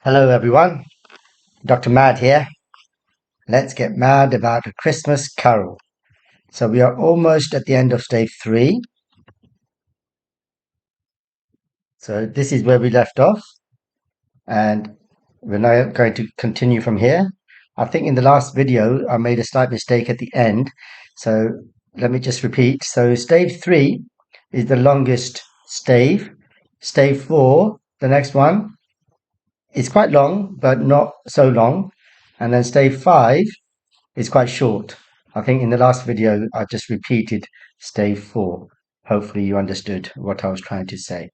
Hello, everyone. Dr. Mad here. Let's get mad about A Christmas Carol. So we are almost at the end of Stave 3. So this is where we left off, and we're now going to continue from here. I think in the last video I made a slight mistake at the end. So let me just repeat. So Stave 3 is the longest stave. Stave 4, the next one, is quite long, but not so long. And then Stave 5 is quite short. I think in the last video, I just repeated stave 4. Hopefully you understood what I was trying to say.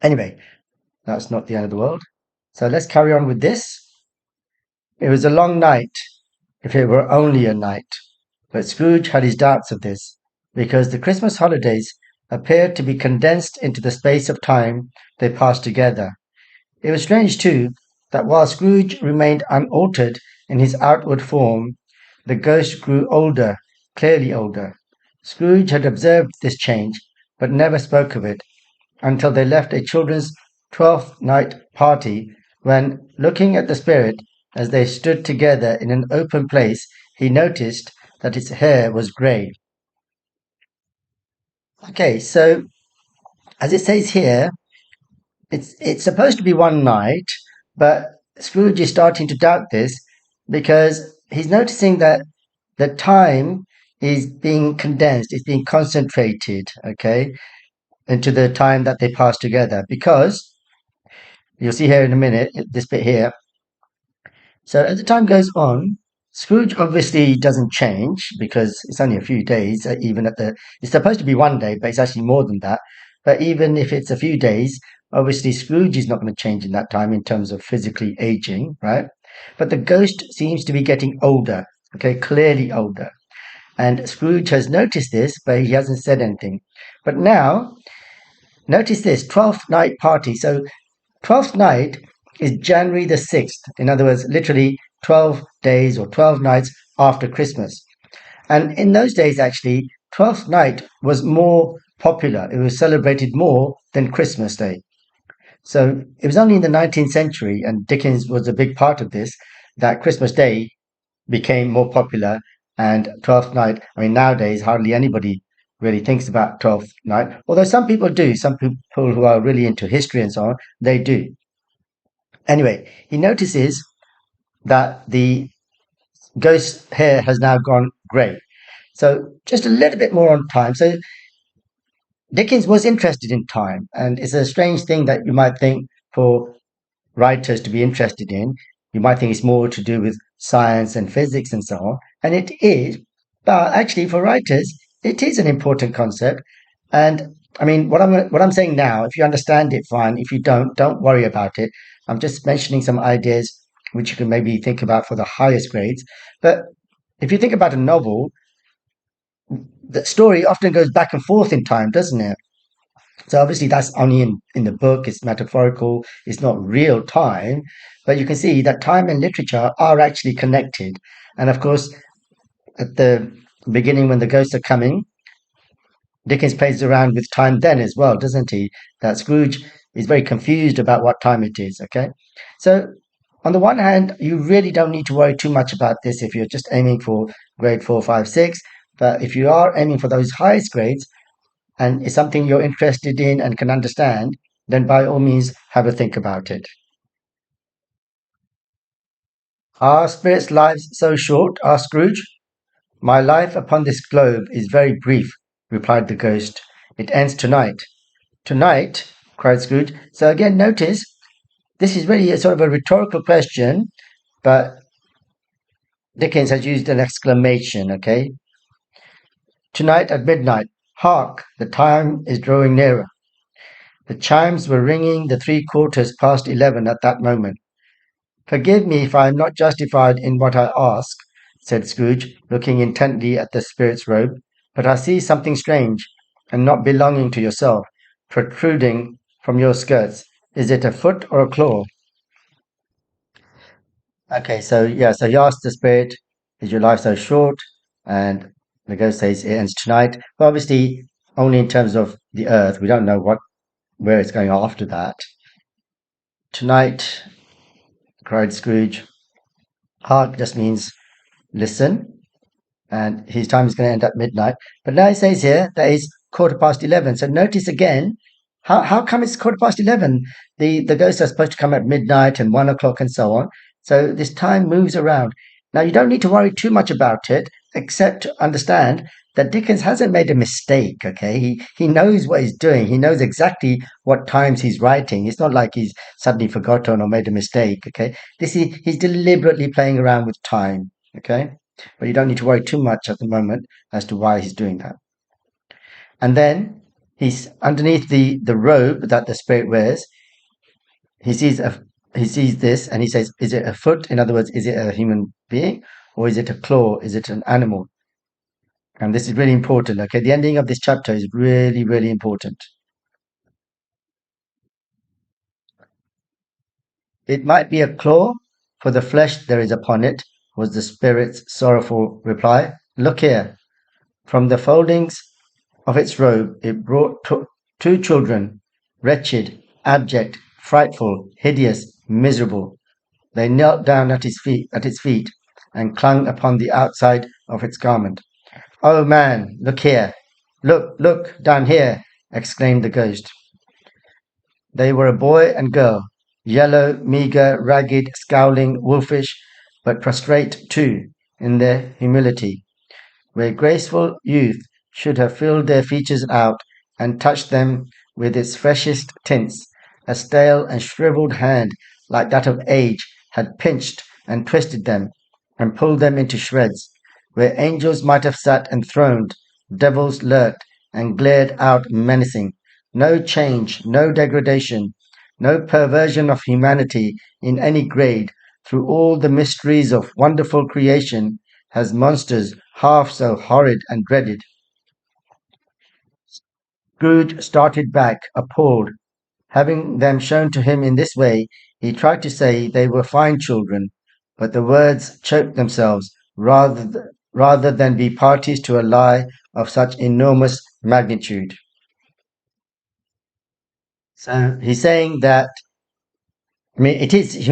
Anyway, that's not the end of the world. So let's carry on with this. It was a long night, if it were only a night. But Scrooge had his doubts of this, because the Christmas holidays appeared to be condensed into the space of time they passed together. It was strange, too, that while Scrooge remained unaltered in his outward form, the ghost grew older, clearly older. Scrooge had observed this change, but never spoke of it, until they left a children's 12th night party, when, looking at the spirit as they stood together in an open place, he noticed that its hair was grey. Okay, so as it says here, it's supposed to be one night, but Scrooge is starting to doubt this because he's noticing that the time is being condensed, it's being concentrated, okay, into the time that they pass together. Because you'll see here in a minute, this bit here. So as the time goes on, Scrooge obviously doesn't change because it's only a few days, even at the, it's supposed to be one day, but it's actually more than that. But even if it's a few days, obviously Scrooge is not going to change in that time in terms of physically aging, right? But the ghost seems to be getting older, okay, clearly older. And Scrooge has noticed this, but he hasn't said anything. But now, notice this 12th night party. So 12th night is January the 6th. In other words, literally 12 days or 12 nights after Christmas. And in those days, actually, 12th night was more popular. It was celebrated more than Christmas Day. So it was only in the 19th century, and Dickens was a big part of this, that Christmas Day became more popular and 12th night. I mean, nowadays, hardly anybody really thinks about 12th night, although some people do. Some people who are really into history and so on, they do. Anyway, he notices that the ghost's hair has now gone grey. So just a little bit more on time. So Dickens was interested in time, and it's a strange thing that you might think for writers to be interested in. You might think it's more to do with science and physics and so on, and it is. But actually, for writers, it is an important concept. And I mean, what I'm saying now, if you understand it, fine. If you don't worry about it. I'm just mentioning some ideas which you can maybe think about for the highest grades. But if you think about a novel, the story often goes back and forth in time, doesn't it? So obviously that's only in the book, it's metaphorical, it's not real time, but you can see that time and literature are actually connected. And of course, at the beginning when the ghosts are coming, Dickens plays around with time then as well, doesn't he? That Scrooge is very confused about what time it is, okay? So on the one hand, you really don't need to worry too much about this if you're just aiming for grade 4, 5, 6. But if you are aiming for those highest grades, and it's something you're interested in and can understand, then by all means have a think about it. Are spirits' lives so short? asked Scrooge. My life upon this globe is very brief, replied the ghost. It ends tonight. Tonight? cried Scrooge. So again, notice this is really a sort of a rhetorical question, but Dickens has used an exclamation, okay? Tonight at midnight. Hark! The time is drawing nearer. The chimes were ringing the 3/4 past 11 at that moment. Forgive me if I am not justified in what I ask, said Scrooge, looking intently at the spirit's robe, but I see something strange, and not belonging to yourself, protruding from your skirts. Is it a foot or a claw? Okay, so yeah, so he asked the spirit, is your life so short? And the ghost says it ends tonight. Well, obviously, only in terms of the earth. We don't know where it's going after that. Tonight, cried Scrooge. Hark just means listen, and his time is going to end at midnight. But now it says here that it's 11:15. So notice again, how come it's 11:15? The ghosts are supposed to come at midnight and 1 o'clock and so on. So this time moves around. Now you don't need to worry too much about it, except to understand that Dickens hasn't made a mistake. Okay, he knows what he's doing. He knows exactly what times he's writing. It's not like he's suddenly forgotten or made a mistake. Okay, he's deliberately playing around with time. Okay, but you don't need to worry too much at the moment as to why he's doing that. And then he's underneath the robe that the spirit wears. He sees he sees this and he says, "Is it a foot? In other words, is it a human being or is it a claw? Is it an animal?" And this is really important. Okay, the ending of this chapter is really, really important. "It might be a claw, for the flesh there is upon it," was the spirit's sorrowful reply. "Look here. From the foldings of its robe it brought two children, wretched, abject, frightful, hideous, miserable. They knelt down at its feet, and clung upon the outside of its garment. Oh man, look here! Look, down here!" exclaimed the ghost. They were a boy and girl, yellow, meagre, ragged, scowling, wolfish, but prostrate too in their humility. Where graceful youth should have filled their features out and touched them with its freshest tints, a stale and shriveled hand like that of age had pinched and twisted them and pulled them into shreds. Where angels might have sat enthroned, devils lurked and glared out menacing. No change, no degradation, no perversion of humanity in any grade through all the mysteries of wonderful creation has monsters half so horrid and dreaded. Scrooge started back, appalled. Having them shown to him in this way, he tried to say they were fine children, but the words choked themselves rather than be parties to a lie of such enormous magnitude. So he's saying that, I mean, it is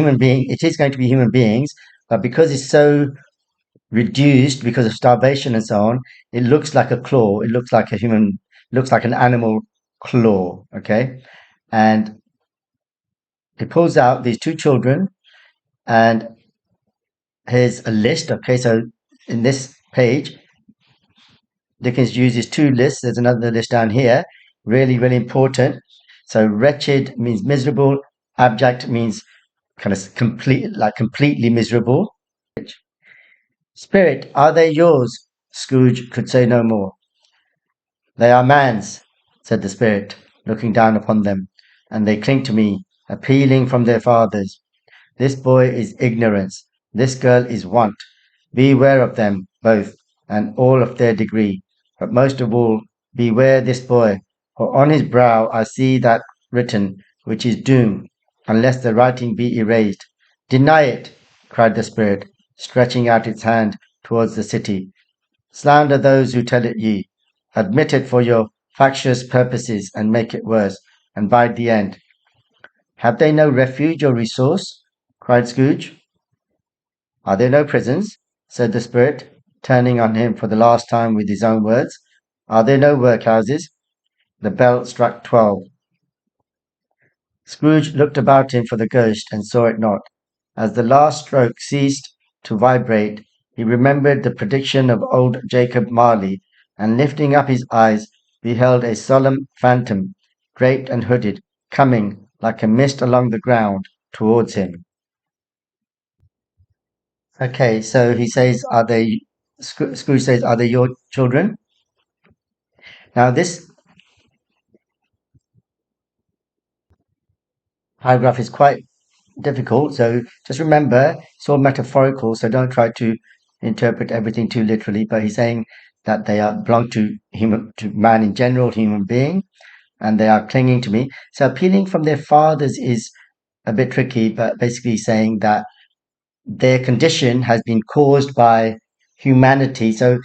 going to be human beings, but because it's so reduced because of starvation and so on, it looks like a claw. It looks like a human, looks like an animal claw. Okay. And he pulls out these two children, and here's a list. Okay. So in this page, Dickens uses two lists. There's another list down here. Really, really important. So wretched means miserable. Abject means kind of completely miserable. Spirit, are they yours? Scrooge could say no more. They are man's, said the spirit, looking down upon them, and they cling to me, appealing from their fathers. This boy is ignorance, this girl is want. Beware of them both, and all of their degree. But most of all, beware this boy, for on his brow I see that written, which is doom, unless the writing be erased. Deny it, cried the spirit, stretching out its hand towards the city. Slander those who tell it ye. Admit it for your factious purposes and make it worse, and bide the end. Have they no refuge or resource? Cried Scrooge. Are there no prisons? Said the spirit, turning on him for the last time with his own words. Are there no workhouses? The bell struck 12. Scrooge looked about him for the ghost and saw it not. As the last stroke ceased to vibrate, he remembered the prediction of old Jacob Marley, and lifting up his eyes, beheld a solemn phantom, draped and hooded, coming like a mist along the ground towards him. Okay, so he says, "Are they?" Scrooge says, "Are they your children?" Now, this paragraph is quite difficult. So just remember, it's all metaphorical. So don't try to interpret everything too literally. But he's saying that they are belong to man in general, human being, and they are clinging to me. So appealing from their fathers is a bit tricky, but basically saying that their condition has been caused by humanity. So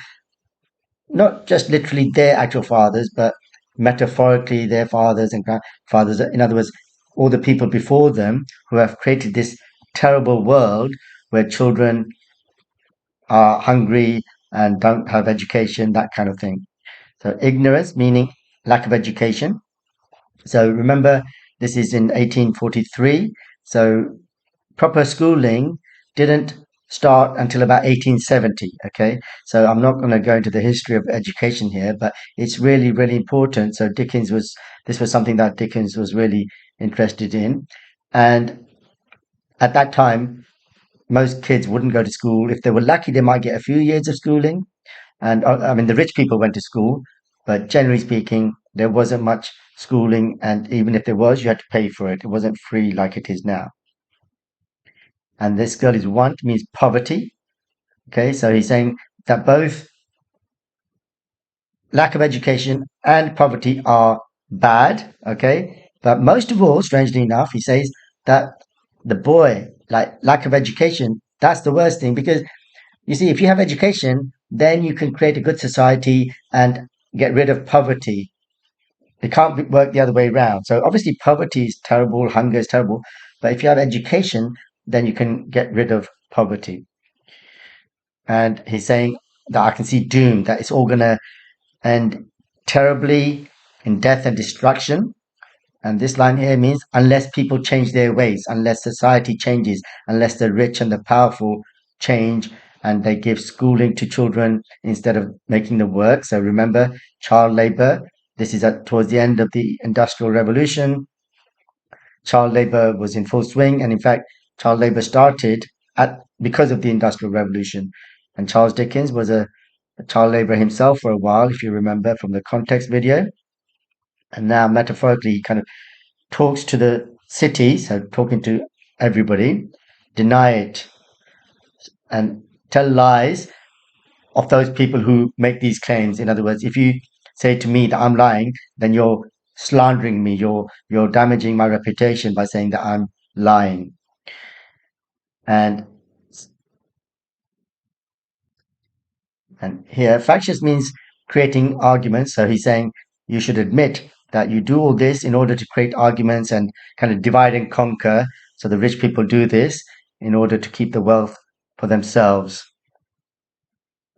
not just literally their actual fathers, but metaphorically their fathers and grandfathers. In other words, all the people before them who have created this terrible world where children are hungry and don't have education, that kind of thing. So ignorance, meaning lack of education. So remember, this is in 1843. So proper schooling didn't start until about 1870. Okay, so I'm not going to go into the history of education here, but it's really, really important. So this was something that Dickens was really interested in. And at that time, most kids wouldn't go to school. If they were lucky, they might get a few years of schooling. And I mean, the rich people went to school, but generally speaking, there wasn't much schooling. And even if there was, you had to pay for it. It wasn't free like it is now. And this girl is want means poverty. Okay, so he's saying that both lack of education and poverty are bad. Okay, but most of all, strangely enough, he says that the boy, like lack of education, that's the worst thing because you see, if you have education, then you can create a good society and get rid of poverty. It can't work the other way around. So obviously, poverty is terrible, hunger is terrible, but if you have education, then you can get rid of poverty. And he's saying that I can see doom, that it's all going to end terribly in death and destruction. And this line here means unless people change their ways, unless society changes, unless the rich and the powerful change and they give schooling to children instead of making them work. So remember, child labor. This is towards the end of the Industrial Revolution. Child labor was in full swing, and in fact, child labor started because of the Industrial Revolution. And Charles Dickens was a child laborer himself for a while, if you remember from the context video. And now, metaphorically, he kind of talks to the city, so talking to everybody, deny it and tell lies of those people who make these claims. In other words, if you say to me that I'm lying, then you're slandering me, you're damaging my reputation by saying that I'm lying. And and here factious means creating arguments. So he's saying you should admit that you do all this in order to create arguments and kind of divide and conquer. So the rich people do this in order to keep the wealth for themselves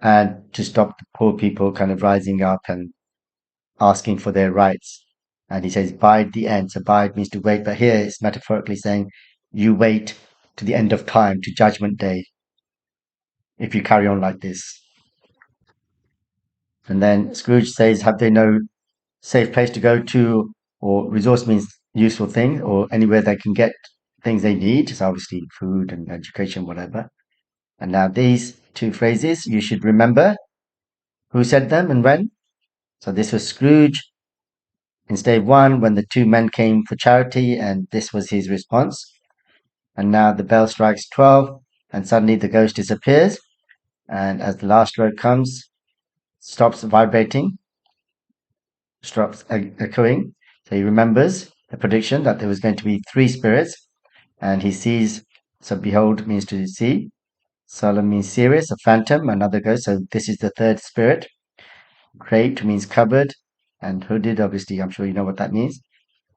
and to stop the poor people kind of rising up and asking for their rights. And he says, bide the end. So bide means to wait, but here it's metaphorically saying you wait to the end of time, to judgment day, if you carry on like this. And then Scrooge says, have they no safe place to go to, or resource means useful thing, or anywhere they can get things they need. So obviously food and education, whatever. And now these two phrases, you should remember who said them and when. So this was Scrooge in Stave 1 when the two men came for charity, and this was his response. And now the bell strikes 12, and suddenly the ghost disappears. And as the last word comes, stops vibrating, stops echoing. So he remembers the prediction that there was going to be three spirits, and he sees. So behold means to see. Solemn means serious, a phantom, another ghost. So this is the third spirit. Draped means covered, and hooded, obviously, I'm sure you know what that means.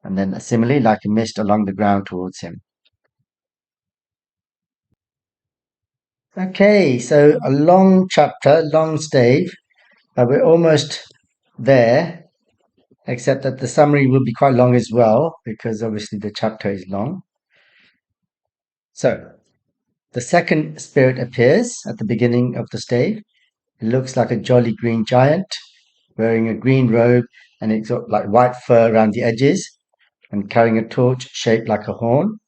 And then a simile, like a mist along the ground towards him. Okay, so a long chapter, long stave. We're almost there, except that the summary will be quite long as well, because obviously the chapter is long. So, the second spirit appears at the beginning of the stave. It looks like a jolly green giant wearing a green robe, and it's got like white fur around the edges and carrying a torch shaped like a horn,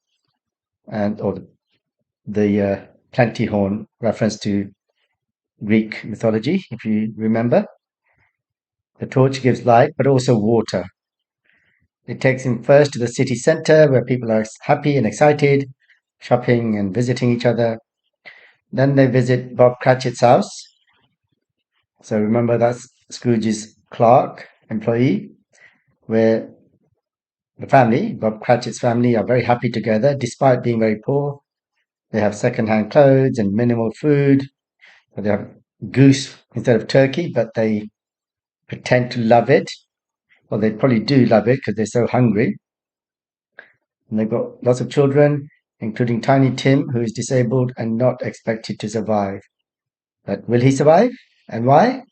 and or the plenty horn reference to Greek mythology, if you remember. The torch gives light, but also water. It takes him first to the city center where people are happy and excited, shopping and visiting each other. Then they visit Bob Cratchit's house. So remember, that's Scrooge's clerk, employee, where the family, Bob Cratchit's family, are very happy together despite being very poor. They have second-hand clothes and minimal food. They have goose instead of turkey, but they pretend to love it. Well, they probably do love it because they're so hungry. And they've got lots of children. including Tiny Tim, who is disabled and not expected to survive. But will he survive? And why?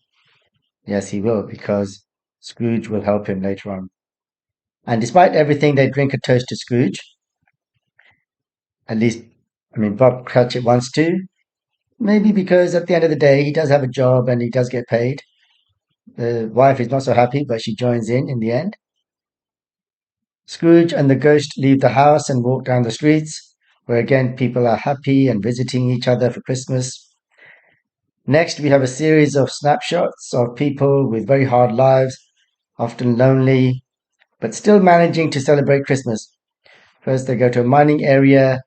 Yes, he will, because Scrooge will help him later on. And despite everything, they drink a toast to Scrooge. At least, I mean, Bob Cratchit wants to. Maybe because at the end of the day, he does have a job and he does get paid. The wife is not so happy, but she joins in the end. Scrooge and the ghost leave the house and walk down the streets, where again people are happy and visiting each other for Christmas. Next, we have a series of snapshots of people with very hard lives, often lonely, but still managing to celebrate Christmas. First, they go to a mining area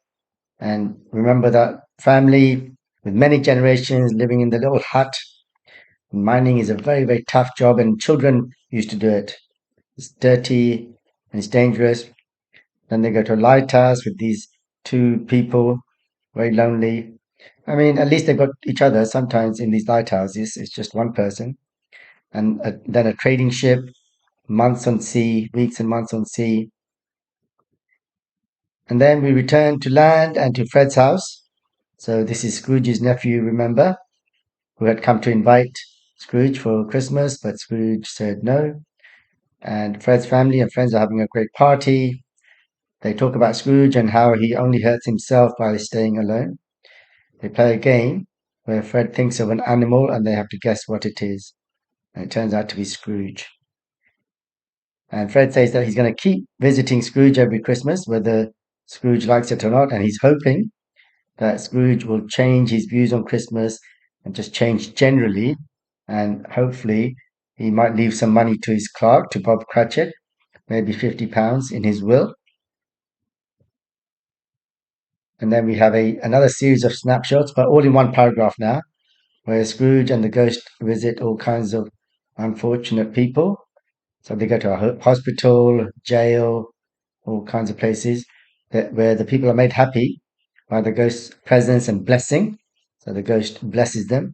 and remember that family with many generations living in the little hut. Mining is a very, very tough job, and children used to do it. It's dirty and it's dangerous. Then they go to a lighthouse with these two people, very lonely. I mean, at least they've got each other. Sometimes in these lighthouses, it's just one person. And then a trading ship, months on sea, weeks and months on sea. And then we return to land and to Fred's house. So this is Scrooge's nephew, remember, who had come to invite Scrooge for Christmas, but Scrooge said no. And Fred's family and friends are having a great party. They talk about Scrooge and how he only hurts himself by staying alone. They play a game where Fred thinks of an animal and they have to guess what it is. And it turns out to be Scrooge. And Fred says that he's going to keep visiting Scrooge every Christmas, whether Scrooge likes it or not. And he's hoping that Scrooge will change his views on Christmas and just change generally. And hopefully, he might leave some money to his clerk, to Bob Cratchit, maybe £50 in his will. And then we have another series of snapshots, but all in one paragraph now, where Scrooge and the ghost visit all kinds of unfortunate people. So they go to a hospital, jail, all kinds of places where the people are made happy by the ghost's presence and blessing. So the ghost blesses them.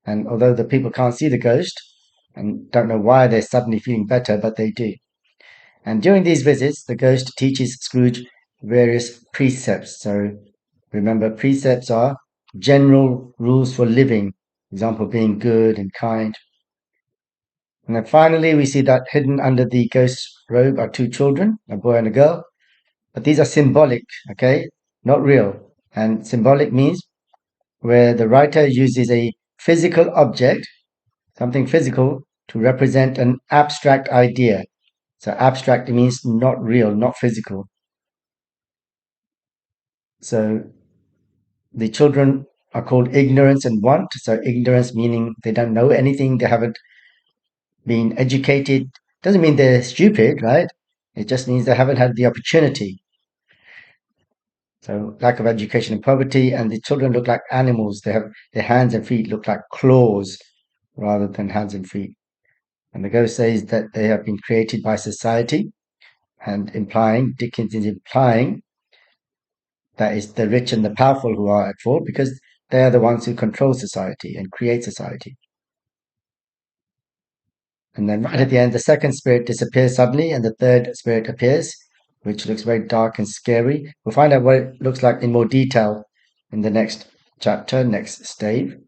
And although the people can't see the ghost and don't know why they're suddenly feeling better, but they do. And during these visits, the ghost teaches Scrooge various precepts. So remember, precepts are general rules for living, example, being good and kind. And then finally, we see that hidden under the ghost's robe are two children, a boy and a girl. But these are symbolic, okay, not real. And symbolic means where the writer uses a physical object, something physical, to represent an abstract idea. So abstract means not real, not physical. So the children are called ignorance and want. So ignorance meaning they don't know anything, they haven't been educated. Doesn't mean they're stupid, right? It just means they haven't had the opportunity. So lack of education and poverty, and the children look like animals. They have their hands and feet look like claws rather than hands and feet. And the ghost says that they have been created by society, and Dickens is implying that it's the rich and the powerful who are at fault because they are the ones who control society and create society. And then right at the end, the second spirit disappears suddenly and the third spirit appears, which looks very dark and scary. We'll find out what it looks like in more detail in the next chapter, next stave.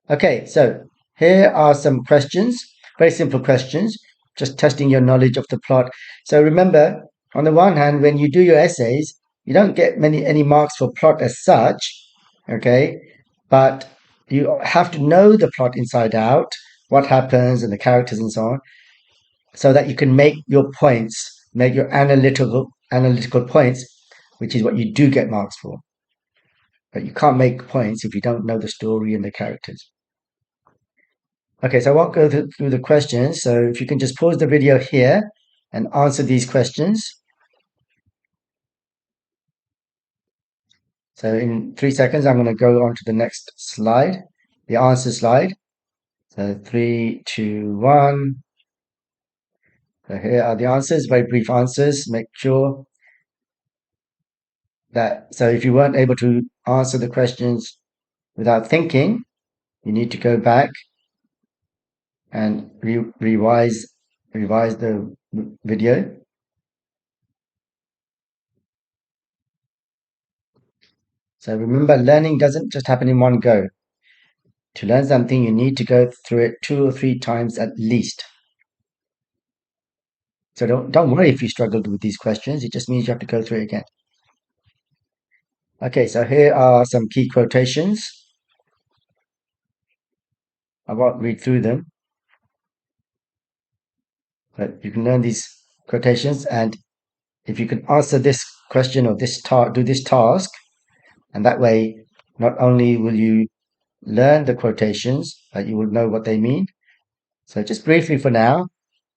Okay, so here are some questions, very simple questions, just testing your knowledge of the plot. So remember, on the one hand, when you do your essays, you don't get any marks for plot as such, okay? But you have to know the plot inside out, what happens and the characters and so on, so that you can make your points, make your analytical points, which is what you do get marks for. But you can't make points if you don't know the story and the characters. Okay, so I won't go through the questions. So if you can just pause the video here and answer these questions. So in 3 seconds, I'm going to go on to the next slide, the answer slide. So 3, 2, 1. So here are the answers, very brief answers. Make sure that, so if you weren't able to answer the questions without thinking, you need to go back and revise the video. So remember, learning doesn't just happen in one go. To learn something, you need to go through it 2 or 3 times at least. So don't worry if you struggled with these questions. It just means you have to go through it again. Okay, so here are some key quotations. I won't read through them, but you can learn these quotations. And if you can answer this question or do this task, and that way, not only will you learn the quotations, but you will know what they mean. So just briefly for now,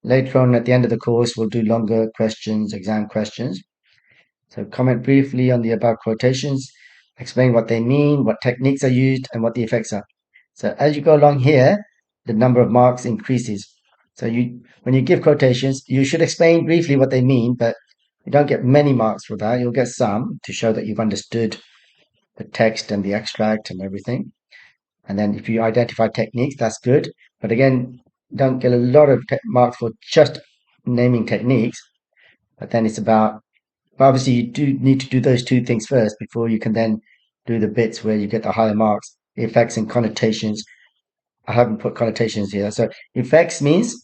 later on at the end of the course, we'll do longer questions, exam questions. So comment briefly on the above quotations, explain what they mean, what techniques are used, and what the effects are. So as you go along here, the number of marks increases. So when you give quotations, you should explain briefly what they mean, but you don't get many marks for that. You'll get some to show that you've understood the text and the extract and everything. And then if you identify techniques, that's good. But again, don't get a lot of marks for just naming techniques. But then it's about, obviously, you do need to do those two things first before you can then do the bits where you get the higher marks, effects and connotations. I haven't put connotations here. So effects means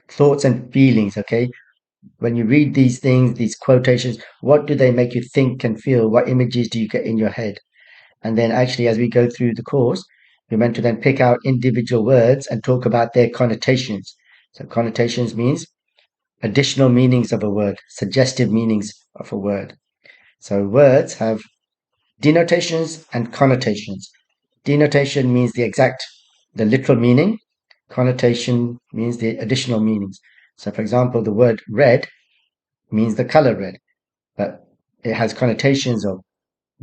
thoughts and feelings, okay? When you read these things, these quotations, what do they make you think and feel? What images do you get in your head? And then actually, as we go through the course, we're meant to then pick out individual words and talk about their connotations. So connotations means additional meanings of a word, suggestive meanings of a word. So words have denotations and connotations. Denotation means the literal meaning. Connotation means the additional meanings. So for example, the word red means the color red, but it has connotations of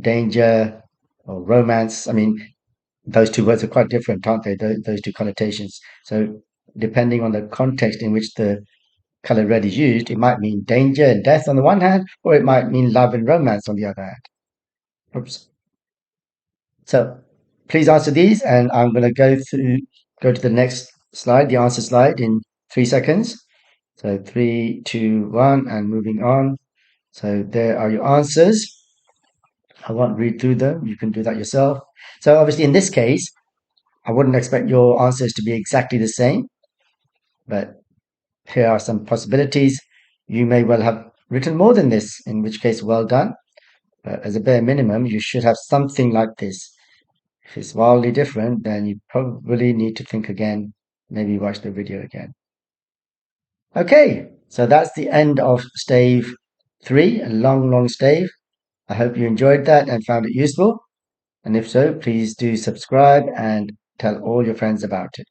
danger or romance. I mean, those two words are quite different, aren't they? Those two connotations. So depending on the context in which the color red is used, it might mean danger and death on the one hand, or it might mean love and romance on the other hand. Oops. So please answer these, and I'm going to go to the next slide, the answer slide, in 3 seconds. So 3, 2, 1, and moving on. So there are your answers. I won't read through them. You can do that yourself. So obviously, in this case, I wouldn't expect your answers to be exactly the same, but here are some possibilities. You may well have written more than this, in which case, well done. But as a bare minimum, you should have something like this. If it's wildly different, then you probably need to think again, maybe watch the video again. Okay, so that's the end of stave 3, a long, long stave. I hope you enjoyed that and found it useful. And if so, please do subscribe and tell all your friends about it.